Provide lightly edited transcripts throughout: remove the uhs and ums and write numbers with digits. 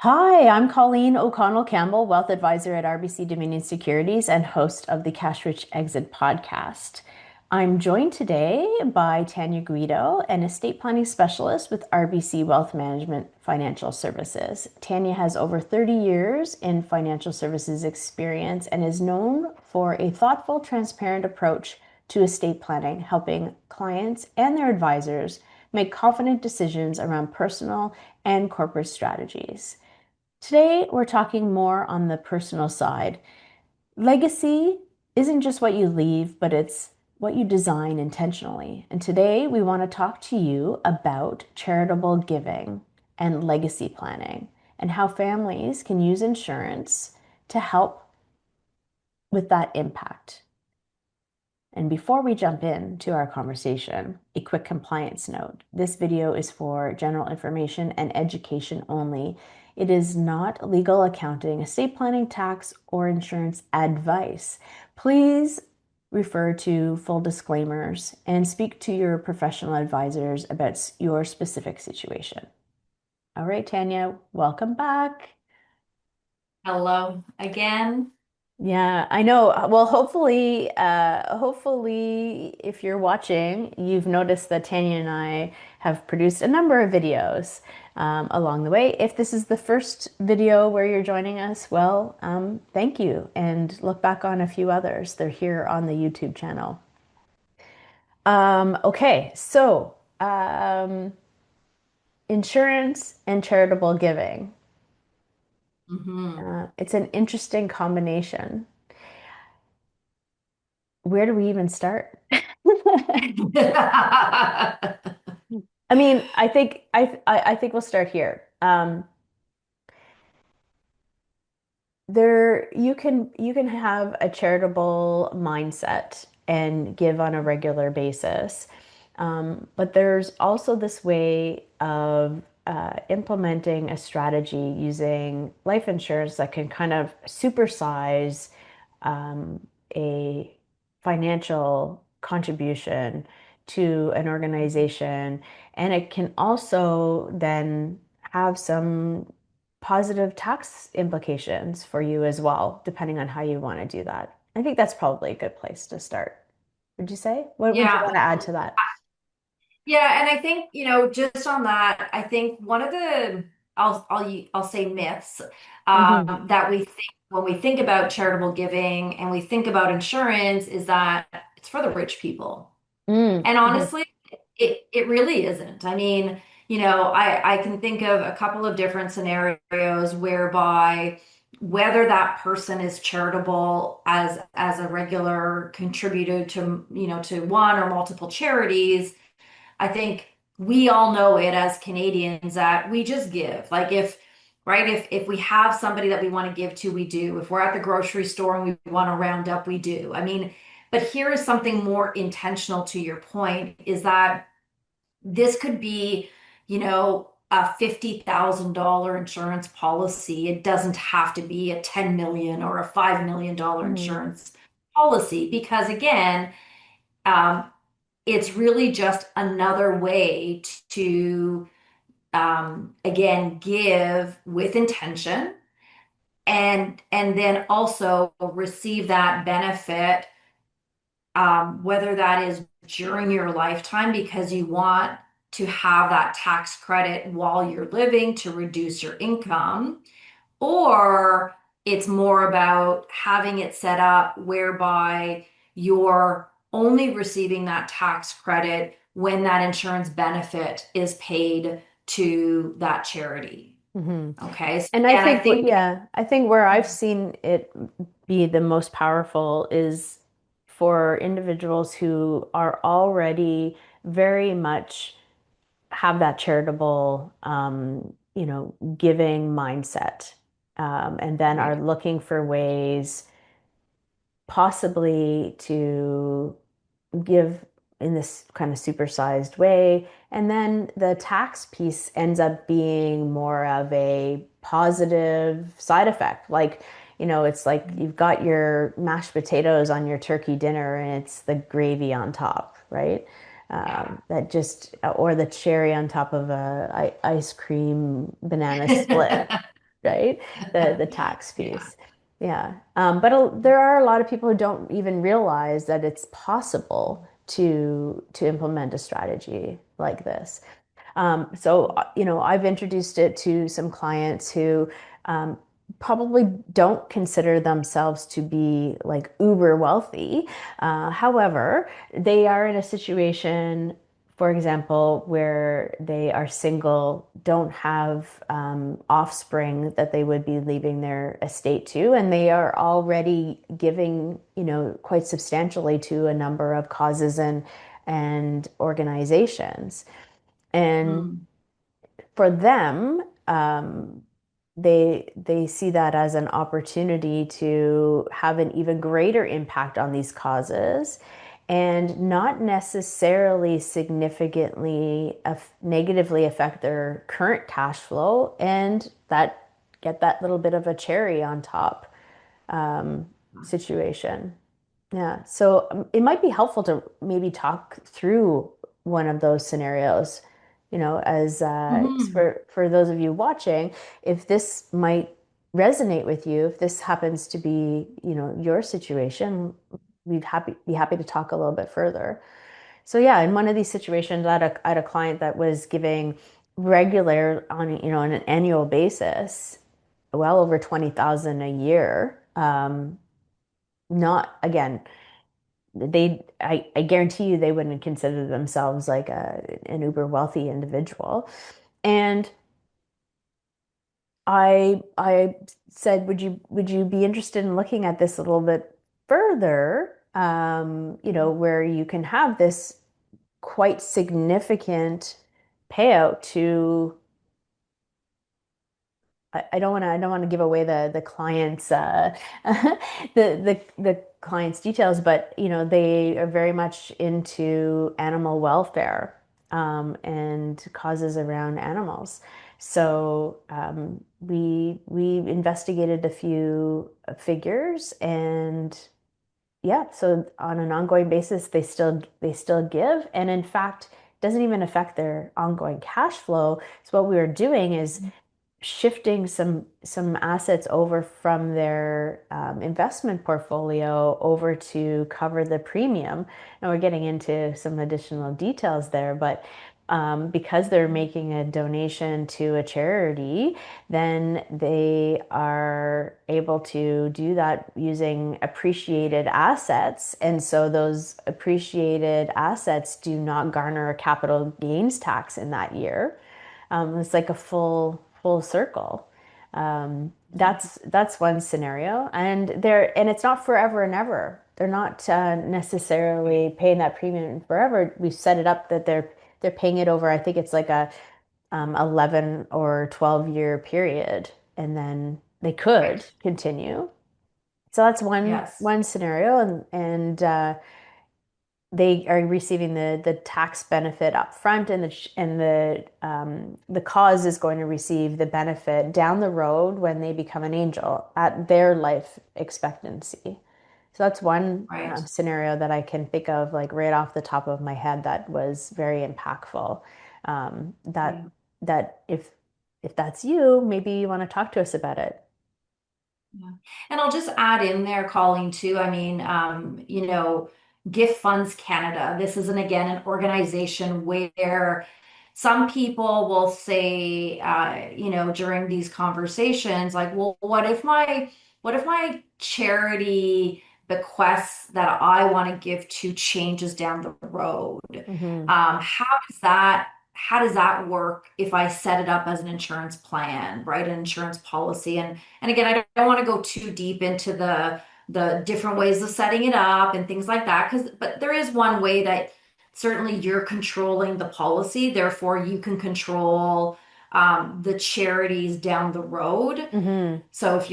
Hi, I'm Colleen O'Connell-Campbell, wealth advisor at RBC Dominion Securities and host of the Cash Rich Exit podcast. I'm joined today by Tania Guido, an estate planning specialist with RBC Wealth Management Financial Services. Tania has over 30 years in financial services experience and is known for a thoughtful, transparent approach to estate planning, helping clients and their advisors make confident decisions around personal and corporate strategies. Today, we're talking more on the personal side. Legacy isn't just what you leave, but it's what you design intentionally. And today, we want to talk to you about charitable giving and legacy planning and how families can use insurance to help with that impact. And before we jump into our conversation, a quick compliance note. This video is for general information and education only. It is not legal accounting, estate planning, tax, or insurance advice. Please refer to full disclaimers and speak to your professional advisors about your specific situation. All right, Tania, welcome back. Hello again. Yeah, I know. Well, hopefully, if you're watching, you've noticed that Tanya and I have produced a number of videos along the way. If this is the first video where you're joining us, well, thank you, and look back on a few others. They're here on the YouTube channel. Okay, so insurance and charitable giving. hmm It's an interesting combination. Where do we even start? I mean, I think we'll start here. You can have a charitable mindset and give on a regular basis, but there's also this way of implementing a strategy using life insurance that can kind of supersize a financial contribution to an organization, and it can also then have some positive tax implications for you as well, depending on how you want to do that. I think that's probably a good place to start. Would you say? What would you Yeah. want to add to that? Yeah, and I think, just on that, I think one of the I'll say myths Hmm. that we think when we think about charitable giving and we think about insurance is that it's for the rich people. And Mm-hmm. honestly, it really isn't. I mean, I can think of a couple of different scenarios whereby whether that person is charitable as a regular contributor to one or multiple charities, I think we all know it as Canadians that we just give. Like if we have somebody that we want to give to, we do. If we're at the grocery store and we want to round up, we do. I mean, but here is something more intentional to your point is that this could be, a $50,000 insurance policy. It doesn't have to be a 10 million or a $5 million Hmm. insurance policy because again, um, it's really just another way to again give with intention and then also receive that benefit, whether that is during your lifetime because you want to have that tax credit while you're living to reduce your income, or it's more about having it set up whereby you're only receiving that tax credit when that insurance benefit is paid to that charity. Hmm. Okay. So And I again, I think, think, yeah, I think where I've seen it be the most powerful is for individuals who are already very much have that charitable, giving mindset, and then are right. looking for ways possibly to give in this kind of supersized way. And then the tax piece ends up being more of a positive side effect. Like, it's like you've got your mashed potatoes on your turkey dinner and it's the gravy on top, right? Yeah. That just, or the cherry on top of a ice cream banana split. right? The tax Yeah. piece. Yeah. But there are a lot of people who don't even realize that it's possible to implement a strategy like this. I've introduced it to some clients who um, probably don't consider themselves to be like uber wealthy. However, they are in a situation, for example, where they are single, don't have offspring that they would be leaving their estate to, and they are already giving, quite substantially to a number of causes and organizations. And Mm. for them, they see that as an opportunity to have an even greater impact on these causes and not necessarily significantly negatively affect their current cash flow and that get that little bit of a cherry on top situation. Yeah. So it might be helpful to maybe talk through one of those scenarios, as Mhm. for those of you watching, if this might resonate with you, if this happens to be, your situation, be happy to talk a little bit further. So yeah, in one of these situations, I had a client that was giving regular on an annual basis, well over 20,000 a year. Not again I guarantee you they wouldn't consider themselves like an uber wealthy individual. And I said, would you be interested in looking at this a little bit further? Where you can have this quite significant payout to I don't want to give away the client's the client's details, but they are very much into animal welfare and causes around animals. So we investigated a few figures, and yeah, so on an ongoing basis, they still give, and in fact, doesn't even affect their ongoing cash flow. So what we were doing is shifting some assets over from their investment portfolio over to cover the premium. And we're getting into some additional details there, but because they're making a donation to a charity, then they are able to do that using appreciated assets. And so those appreciated assets do not garner a capital gains tax in that year. It's like a full circle. That's one scenario, and it's not forever and ever. They're not necessarily paying that premium forever. We've set it up that they're paying it over. I think it's like a 11 or 12-year period, and then they could Right. continue. So that's one Yes. one scenario, and they are receiving the tax benefit up front, and the cause is going to receive the benefit down the road when they become an angel at their life expectancy. So that's one Right. scenario that I can think of like right off the top of my head that was very impactful. That Yeah. that if that's you, maybe you want to talk to us about it. Yeah. And I'll just add in there, Colleen, too. I mean, Gift Funds Canada. This isn't, again, an organization where some people will say, during these conversations, like, well, what if my charity bequests that I want to give to changes down the road? Hmm. How does that work if I set it up as an insurance plan, right? An insurance policy. And again, I don't want to go too deep into the different ways of setting it up and things like that, but there is one way that certainly you're controlling the policy, therefore you can control the charities down the road. Hmm. So if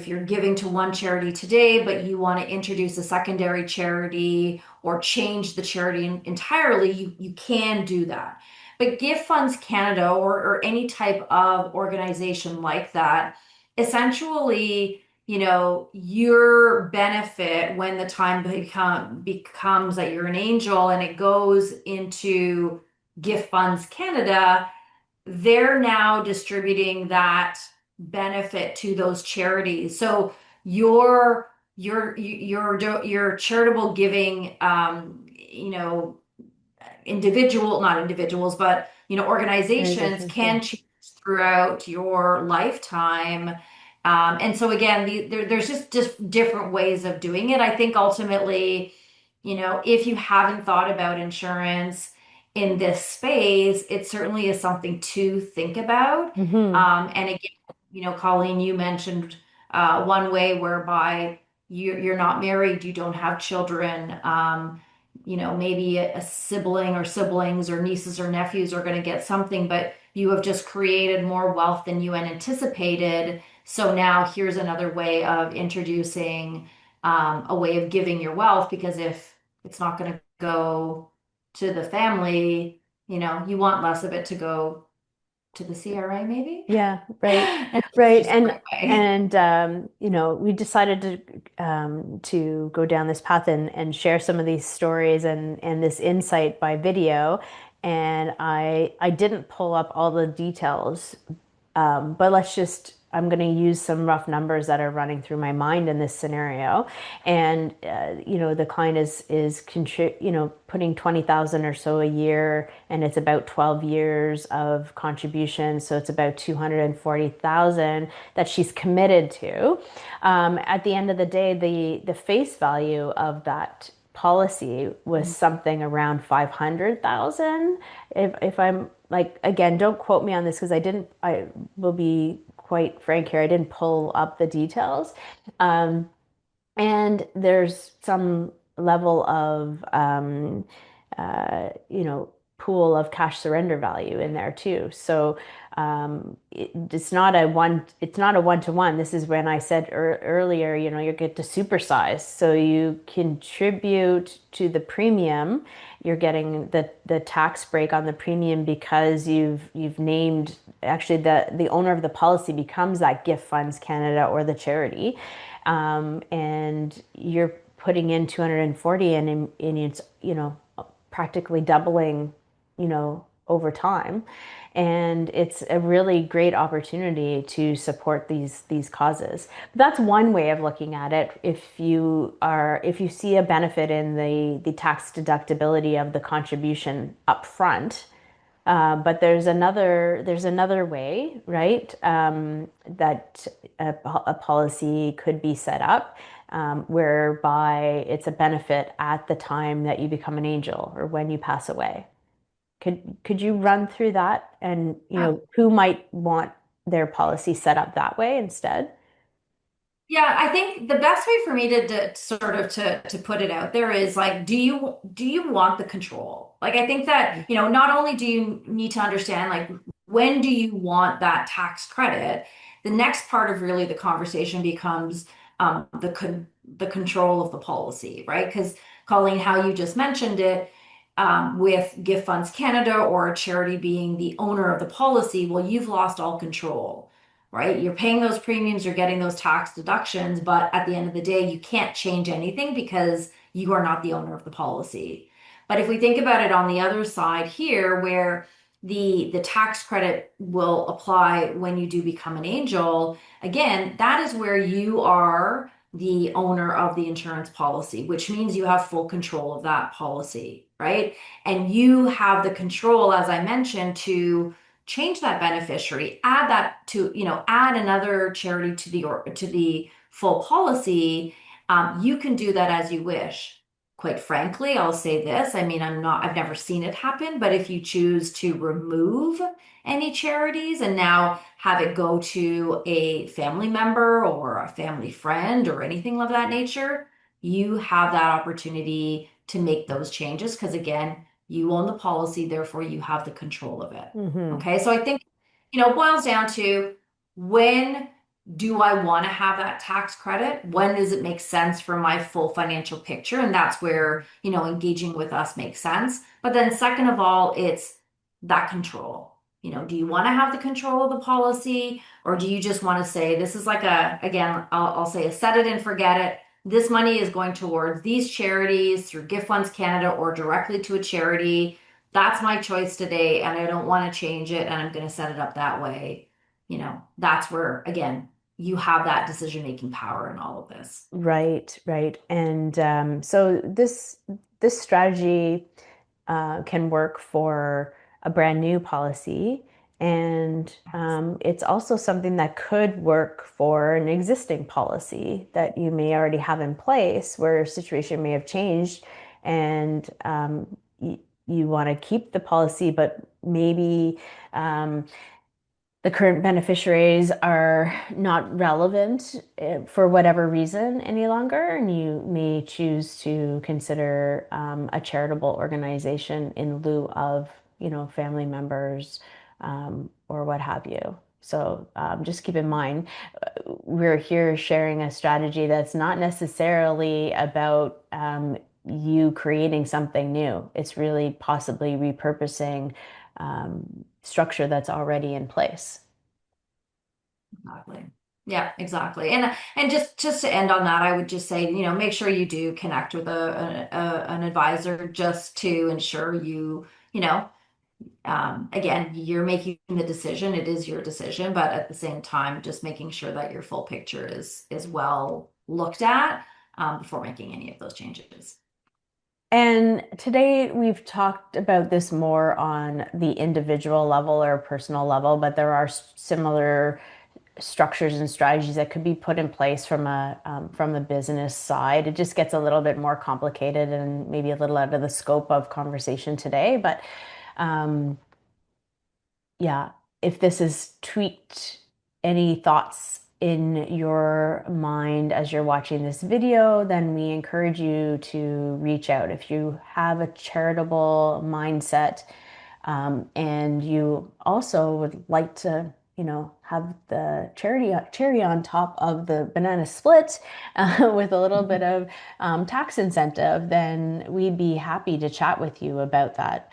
you're giving to one charity today, but you want to introduce a secondary charity or change the charity entirely, you can do that. But Gift Funds Canada or any type of organization like that, essentially, your benefit when the time becomes that you're an angel and it goes into Gift Funds Canada, they're now distributing that benefit to those charities. So your charitable giving, not individuals, but organizations Organizations, yeah. can change throughout your lifetime. And so again, there's just different ways of doing it. I think ultimately, if you haven't thought about insurance in this space, it certainly is something to think about. Hmm. And again, Colleen, you mentioned one way whereby you're not married, you don't have children. Maybe a sibling or siblings or nieces or nephews are going to get something, but you have just created more wealth than you anticipated. So now here's another way of introducing a way of giving your wealth, because if it's not going to go to the family, you want less of it to go to the CRA, maybe? Yeah, right. It's Right. just one way. We decided to go down this path and share some of these stories and this insight by video. And I didn't pull up all the details, but I'm going to use some rough numbers that are running through my mind in this scenario. And, the client is putting 20,000 or so a year, and it's about 12 years of contribution. So it's about 240,000 that she's committed to. At the end of the day, the face value of that policy was something around 500,000. If I'm like, again, don't quote me on this because I will be quite frank here. I didn't pull up the details. Um, and there's some level of, pool of cash surrender value in there too. So it's not a one-to-one. This is when I said earlier, you get to supersize. So you contribute to the premium. You're getting the tax break on the premium because you've named, actually the owner of the policy becomes that Gift Funds Canada or the charity. And you're putting in 240 and it's, practically doubling, over time. And it's a really great opportunity to support these causes. But that's one way of looking at it. If you see a benefit in the tax deductibility of the contribution up front, but there's another way, right? That a policy could be set up, whereby it's a benefit at the time that you become an angel or when you pass away. Could you run through that and who might want their policy set up that way instead? Yeah, I think the best way for me to sort of to put it out there is like, do you want the control? Like, I think that, not only do you need to understand like when do you want that tax credit, the next part of really the conversation becomes the control of the policy, right? Because Colleen, how you just mentioned it, with Gift Funds Canada or a charity being the owner of the policy, well, you've lost all control, right? You're paying those premiums, you're getting those tax deductions, but at the end of the day, you can't change anything because you are not the owner of the policy. But if we think about it on the other side here, where the tax credit will apply when you do become an angel, again, that is where you are the owner of the insurance policy, which means you have full control of that policy, right? And you have the control, as I mentioned, to change that beneficiary, add that to, add another charity to the full policy. You can do that as you wish. Quite frankly, I'll say this. I mean, I've never seen it happen, but if you choose to remove any charities and now have it go to a family member or a family friend or anything of that nature, you have that opportunity to make those changes because, again, you own the policy, therefore you have the control of it. Hmm. Okay, so I think, it boils down to when do I want to have that tax credit? When does it make sense for my full financial picture? And that's where, engaging with us makes sense. But then, second of all, it's that control. Do you want to have the control of the policy, or do you just want to say, this is like again, I'll say a set it and forget it. This money is going towards these charities through Gift Funds Canada or directly to a charity. That's my choice today, and I don't want to change it, and I'm going to set it up that way. that's where, again, you have that decision-making power in all of this. Right, right. And so this strategy can work for a brand new policy, and it's also something that could work for an existing policy that you may already have in place, where your situation may have changed, and you want to keep the policy, but maybe um, the current beneficiaries are not relevant for whatever reason any longer, and you may choose to consider a charitable organization in lieu of, family members or what have you. So just keep in mind, we're here sharing a strategy that's not necessarily about you creating something new. It's really possibly repurposing structure that's already in place. Exactly. Yeah, exactly. And just to end on that, I would just say, make sure you do connect with an advisor just to ensure again, you're making the decision. It is your decision, but at the same time, just making sure that your full picture is well looked at before making any of those changes. And today we've talked about this more on the individual level or personal level, but there are similar structures and strategies that could be put in place from the business side. It just gets a little bit more complicated and maybe a little out of the scope of conversation today. But um, yeah, if this has tweaked any thoughts in your mind as you're watching this video, then we encourage you to reach out. If you have a charitable mindset, and you also would like to, have the cherry on top of the banana split with a little bit of tax incentive, then we'd be happy to chat with you about that.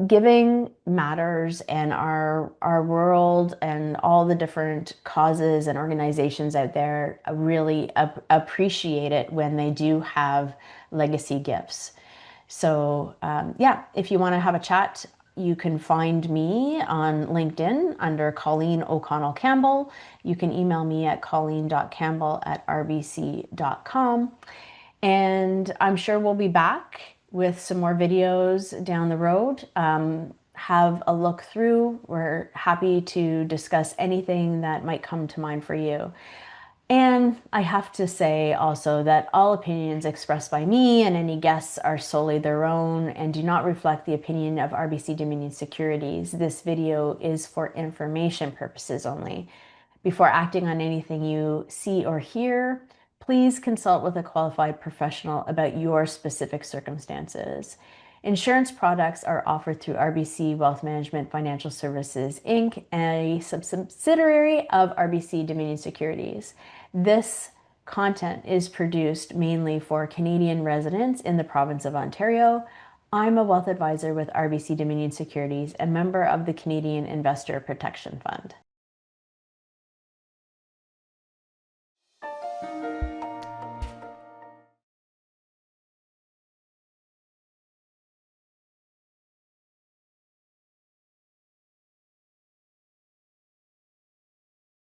Giving matters, and our world and all the different causes and organizations out there really appreciate it when they do have legacy gifts. So, yeah, if you want to have a chat, you can find me on LinkedIn under Colleen O'Connell-Campbell. You can email me at colleen.campbell@rbc.com. And I'm sure we'll be back with some more videos down the road. Have a look through. We're happy to discuss anything that might come to mind for you. And I have to say also that all opinions expressed by me and any guests are solely their own and do not reflect the opinion of RBC Dominion Securities. This video is for information purposes only. Before acting on anything you see or hear, please consult with a qualified professional about your specific circumstances. Insurance products are offered through RBC Wealth Management Financial Services, Inc., a subsidiary of RBC Dominion Securities. This content is produced mainly for Canadian residents in the province of Ontario. I'm a wealth advisor with RBC Dominion Securities, a member of the Canadian Investor Protection Fund.